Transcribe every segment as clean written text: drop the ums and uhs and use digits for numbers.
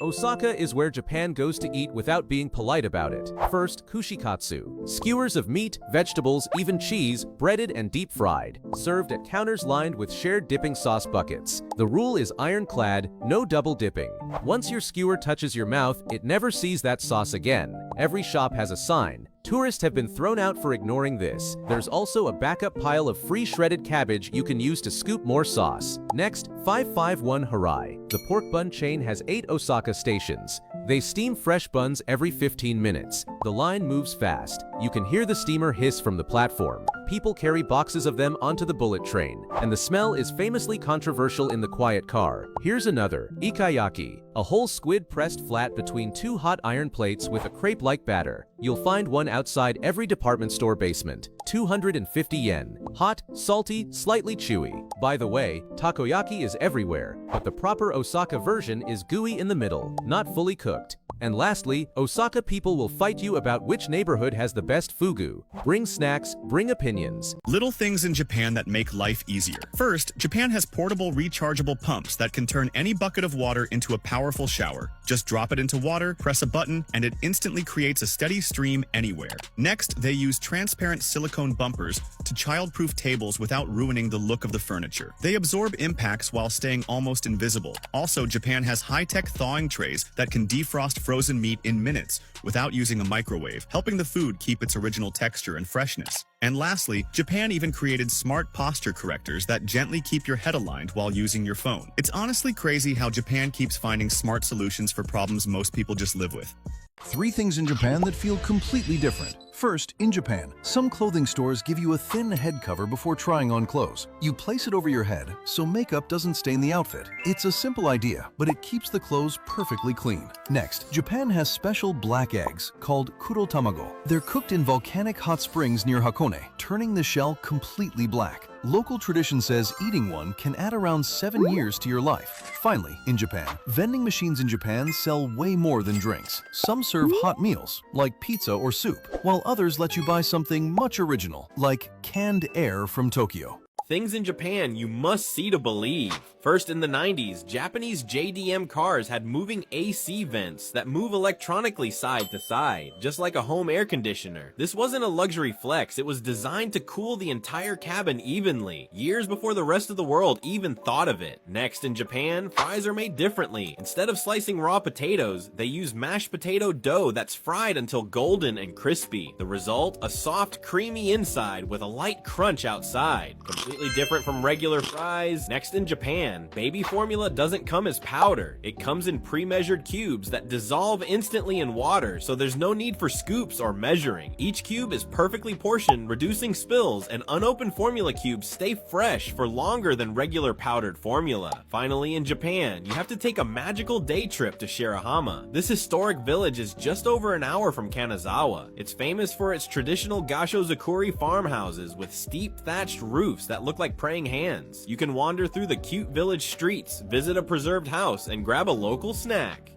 Osaka is where Japan goes to eat without being polite about it. First, kushikatsu. Skewers of meat, vegetables, even cheese, breaded and deep fried. Served at counters lined with shared dipping sauce buckets. The rule is ironclad, no double dipping. Once your skewer touches your mouth, it never sees that sauce again. Every shop has a sign. Tourists have been thrown out for ignoring this. There's also a backup pile of free shredded cabbage you can use to scoop more sauce. Next, 551 Harai. The pork bun chain has 8 Osaka stations. They steam fresh buns every 15 minutes. The line moves fast. You can hear the steamer hiss from the platform. People carry boxes of them onto the bullet train, and the smell is famously controversial in the quiet car. Here's another, ikayaki, a whole squid pressed flat between 2 hot iron plates with a crepe-like batter. You'll find one outside every department store basement. 250 yen. Hot, salty, slightly chewy. By the way, takoyaki is everywhere, but the proper Osaka version is gooey in the middle, not fully cooked. And lastly, Osaka people will fight you about which neighborhood has the best fugu. Bring snacks, bring opinions. Little things in Japan that make life easier. First, Japan has portable rechargeable pumps that can turn any bucket of water into a powerful shower. Just drop it into water, press a button, and it instantly creates a steady stream anywhere. Next, they use transparent silicone bumpers to child-proof tables without ruining the look of the furniture. They absorb impacts while staying almost invisible. Also, Japan has high-tech thawing trays that can defrost frozen meat in minutes without using a microwave, helping the food keep its original texture and freshness. And lastly, Japan even created smart posture correctors that gently keep your head aligned while using your phone. It's honestly crazy how Japan keeps finding smart solutions for problems most people just live with. 3 things in Japan that feel completely different. First, in Japan, some clothing stores give you a thin head cover before trying on clothes. You place it over your head so makeup doesn't stain the outfit. It's a simple idea, but it keeps the clothes perfectly clean. Next, Japan has special black eggs called kuro tamago. They're cooked in volcanic hot springs near Hakone, turning the shell completely black. Local tradition says eating one can add around 7 years to your life. Finally, in Japan, vending machines in Japan sell way more than drinks. Some serve hot meals, like pizza or soup, while others let you buy something much original, like canned air from Tokyo. Things in Japan you must see to believe. First, in the 90s, Japanese JDM cars had moving AC vents that move electronically side to side, just like a home air conditioner. This wasn't a luxury flex, it was designed to cool the entire cabin evenly, years before the rest of the world even thought of it. Next, in Japan, fries are made differently. Instead of slicing raw potatoes, they use mashed potato dough that's fried until golden and crispy. The result? A soft, creamy inside with a light crunch outside. Completely different from regular fries. Next, in Japan, baby formula doesn't come as powder. It comes in pre-measured cubes that dissolve instantly in water, so there's no need for scoops or measuring. Each cube is perfectly portioned, reducing spills, and unopened formula cubes stay fresh for longer than regular powdered formula. Finally, in Japan, you have to take a magical day trip to Shirahama. This historic village is just over an hour from Kanazawa. It's famous for its traditional Gashozakuri farmhouses with steep thatched roofs that look like praying hands. You can wander through the cute village streets, visit a preserved house, and grab a local snack.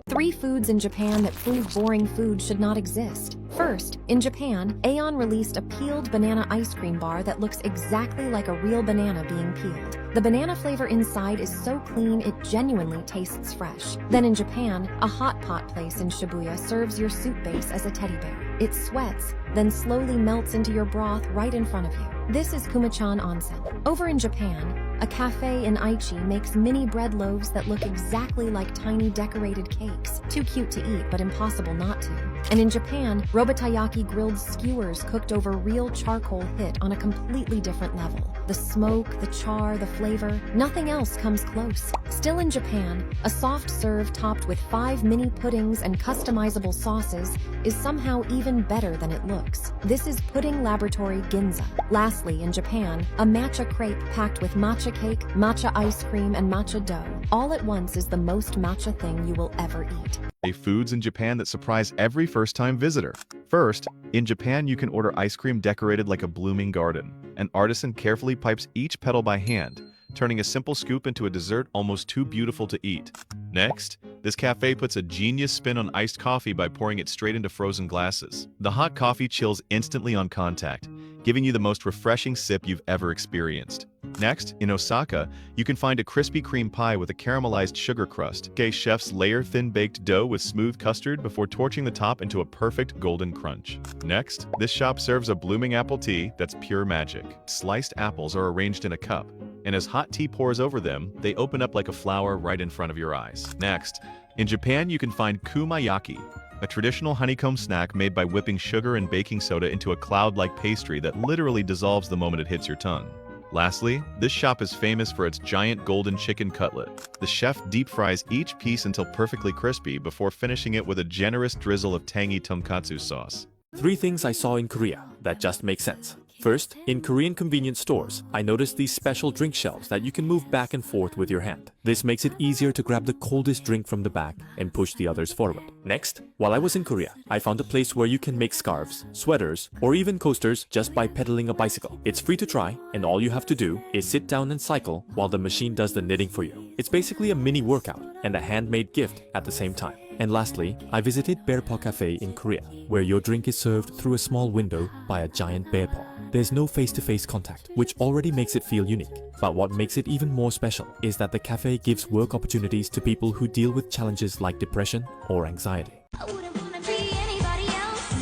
3 foods in Japan that prove boring food should not exist. First, in Japan, Aeon released a peeled banana ice cream bar that looks exactly like a real banana being peeled. The banana flavor inside is so clean it genuinely tastes fresh. Then in Japan, a hot pot place in Shibuya serves your soup base as a teddy bear. It sweats, then slowly melts into your broth right in front of you. This is Kumachan Onsen. Over in Japan, a cafe in Aichi makes mini bread loaves that look exactly like tiny decorated cakes. Too cute to eat, but impossible not to. And in Japan, Robatayaki grilled skewers cooked over real charcoal hit on a completely different level. The smoke, the char, the flavor, nothing else comes close. Still in Japan, a soft serve topped with 5 mini puddings and customizable sauces is somehow even better than it looks. This is Pudding Laboratory Ginza. Lastly, in Japan, a matcha crepe packed with matcha cake, matcha ice cream, and matcha dough. All at once is the most matcha thing you will ever eat. Foods in Japan that surprise every first-time visitor. First, in Japan you can order ice cream decorated like a blooming garden. An artisan carefully pipes each petal by hand, turning a simple scoop into a dessert almost too beautiful to eat. Next, this cafe puts a genius spin on iced coffee by pouring it straight into frozen glasses. The hot coffee chills instantly on contact, giving you the most refreshing sip you've ever experienced. Next, in Osaka, you can find a Krispy Kreme pie with a caramelized sugar crust. Okay, chefs layer thin-baked dough with smooth custard before torching the top into a perfect golden crunch. Next, this shop serves a blooming apple tea that's pure magic. Sliced apples are arranged in a cup, and as hot tea pours over them, they open up like a flower right in front of your eyes. Next, in Japan, you can find kumayaki, a traditional honeycomb snack made by whipping sugar and baking soda into a cloud-like pastry that literally dissolves the moment it hits your tongue. Lastly, this shop is famous for its giant golden chicken cutlet. The chef deep fries each piece until perfectly crispy before finishing it with a generous drizzle of tangy tonkatsu sauce. 3 things I saw in Korea that just make sense. First, in Korean convenience stores, I noticed these special drink shelves that you can move back and forth with your hand. This makes it easier to grab the coldest drink from the back and push the others forward. Next, while I was in Korea, I found a place where you can make scarves, sweaters, or even coasters just by pedaling a bicycle. It's free to try, and all you have to do is sit down and cycle while the machine does the knitting for you. It's basically a mini workout and a handmade gift at the same time. And lastly, I visited Bear Paw Cafe in Korea, where your drink is served through a small window by a giant bear paw. There's no face-to-face contact, which already makes it feel unique. But what makes it even more special is that the cafe gives work opportunities to people who deal with challenges like depression or anxiety. I wouldn't wanna be anybody else.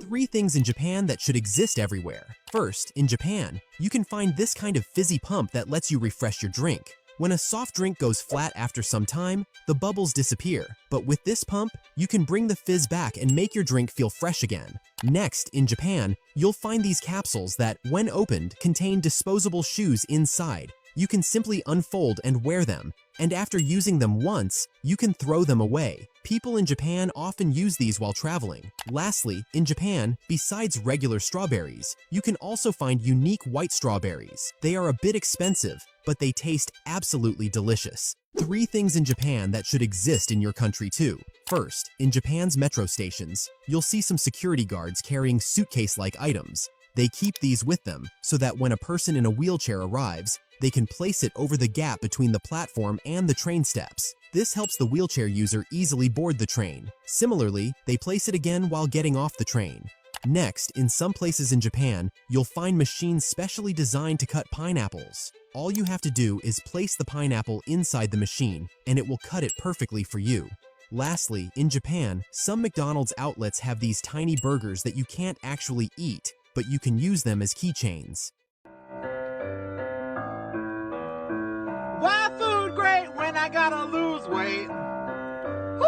3 things in Japan that should exist everywhere. First, in Japan, you can find this kind of fizzy pump that lets you refresh your drink. When a soft drink goes flat after some time, the bubbles disappear. But with this pump, you can bring the fizz back and make your drink feel fresh again. Next, in Japan, you'll find these capsules that, when opened, contain disposable shoes inside. You can simply unfold and wear them, and after using them once, you can throw them away. People in Japan often use these while traveling. Lastly, in Japan, besides regular strawberries, you can also find unique white strawberries. They are a bit expensive, but they taste absolutely delicious. 3 things in Japan that should exist in your country too. First, in Japan's metro stations, you'll see some security guards carrying suitcase-like items. They keep these with them so that when a person in a wheelchair arrives, they can place it over the gap between the platform and the train steps. This helps the wheelchair user easily board the train. Similarly, they place it again while getting off the train. Next, in some places in Japan, you'll find machines specially designed to cut pineapples. All you have to do is place the pineapple inside the machine, and it will cut it perfectly for you. Lastly, in Japan, some McDonald's outlets have these tiny burgers that you can't actually eat, but you can use them as keychains. Why food great when I gotta lose weight? Whew.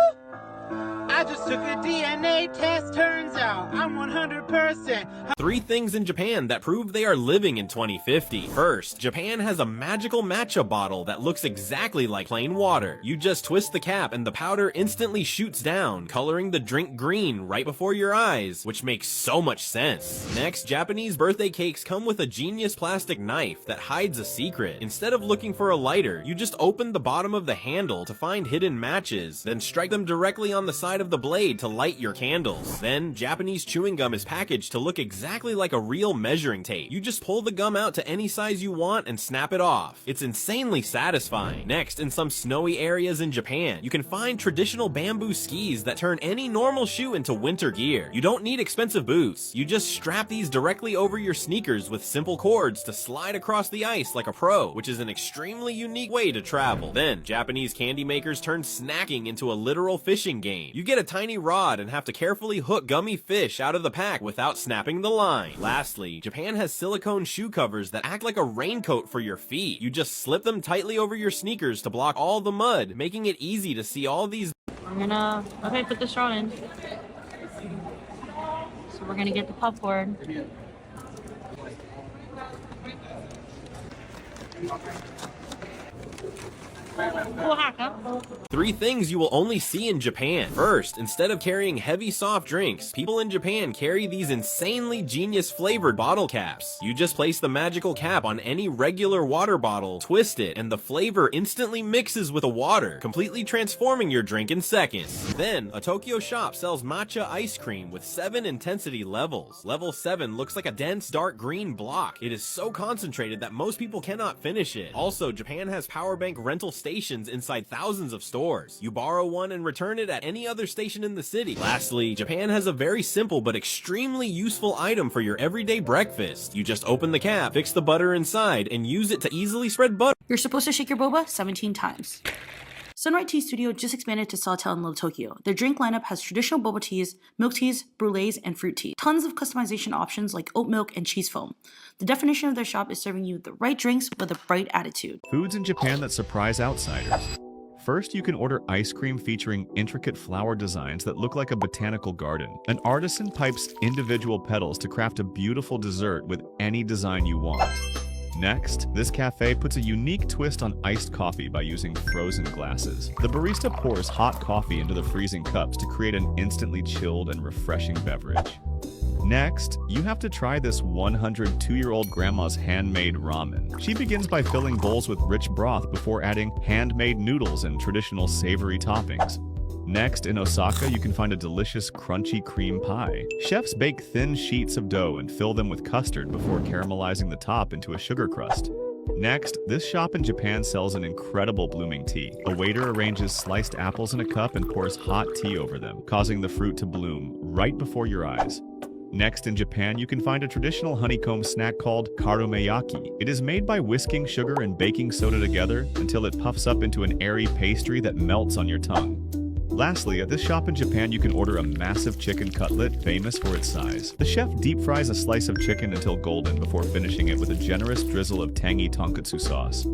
I just took a DNA test, turns out I'm 100%. 3 things in Japan that prove they are living in 2050. First, Japan has a magical matcha bottle that looks exactly like plain water. You just twist the cap and the powder instantly shoots down, coloring the drink green right before your eyes, which makes so much sense. Next, Japanese birthday cakes come with a genius plastic knife that hides a secret. Instead of looking for a lighter, you just open the bottom of the handle to find hidden matches, then strike them directly on the side of the blade to light your candles. Then, Japanese chewing gum is packaged to look exactly like a real measuring tape. You just pull the gum out to any size you want and snap it off. It's insanely satisfying. Next, in some snowy areas in Japan, you can find traditional bamboo skis that turn any normal shoe into winter gear. You don't need expensive boots. You just strap these directly over your sneakers with simple cords to slide across the ice like a pro, which is an extremely unique way to travel. Then, Japanese candy makers turn snacking into a literal fishing game. You get a tiny rod and have to carefully hook gummy fish out of the pack without snapping the line. Lastly, Japan has silicone shoe covers that act like a raincoat for your feet. You just slip them tightly over your sneakers to block all the mud, making it easy to see all these. Okay, put the straw in. So we're gonna get the popcorn. Cool hack, huh? 3 things you will only see in Japan. First, instead of carrying heavy soft drinks, people in Japan carry these insanely genius flavored bottle caps. You just place the magical cap on any regular water bottle, twist it, and the flavor instantly mixes with the water, completely transforming your drink in seconds. Then, a Tokyo shop sells matcha ice cream with 7 intensity levels. Level 7 looks like a dense dark green block. It is so concentrated that most people cannot finish it. Also, Japan has power bank rental stations stations inside thousands of stores. You borrow one and return it at any other station in the city. Lastly, Japan has a very simple but extremely useful item for your everyday breakfast. You just open the cap, fix the butter inside, and use it to easily spread butter. You're supposed to shake your boba 17 times. Sunrise Tea Studio just expanded to Sawtell in Little Tokyo. Their drink lineup has traditional boba teas, milk teas, brulees, and fruit tea. Tons of customization options like oat milk and cheese foam. The definition of their shop is serving you the right drinks with a bright attitude. Foods in Japan that surprise outsiders. First, you can order ice cream featuring intricate flower designs that look like a botanical garden. An artisan pipes individual petals to craft a beautiful dessert with any design you want. Next, this cafe puts a unique twist on iced coffee by using frozen glasses. The barista pours hot coffee into the freezing cups to create an instantly chilled and refreshing beverage. Next, you have to try this 102-year-old grandma's handmade ramen. She begins by filling bowls with rich broth before adding handmade noodles and traditional savory toppings. Next, in Osaka, you can find a delicious crunchy cream pie. Chefs bake thin sheets of dough and fill them with custard before caramelizing the top into a sugar crust. Next, this shop in Japan sells an incredible blooming tea. A waiter arranges sliced apples in a cup and pours hot tea over them, causing the fruit to bloom right before your eyes. Next, in Japan, you can find a traditional honeycomb snack called karumeyaki. It is made by whisking sugar and baking soda together until it puffs up into an airy pastry that melts on your tongue. Lastly, at this shop in Japan, you can order a massive chicken cutlet famous for its size. The chef deep fries a slice of chicken until golden before finishing it with a generous drizzle of tangy tonkatsu sauce.